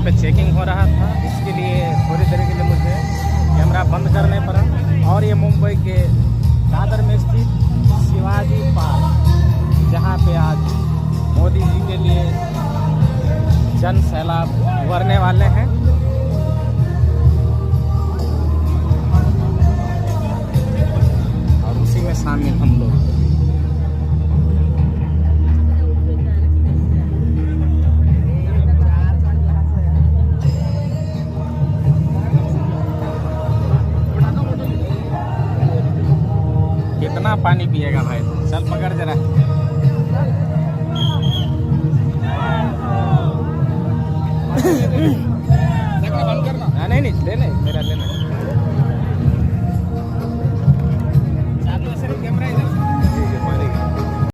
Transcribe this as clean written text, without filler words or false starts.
पे चेकिंग हो रहा था, इसके लिए थोड़ी देर के लिए मुझे कैमरा बंद करने पड़ा। और ये मुंबई के दादर में स्थित शिवाजी पार्क, जहाँ पे आज मोदी जी के लिए जन सैलाब उभरने वाले हैं। और उसी में शामिल हम लोग। कितना पानी पिएगा भाई? चल पकड़ जरा। बंद करना। नहीं लेना मेरा लेना।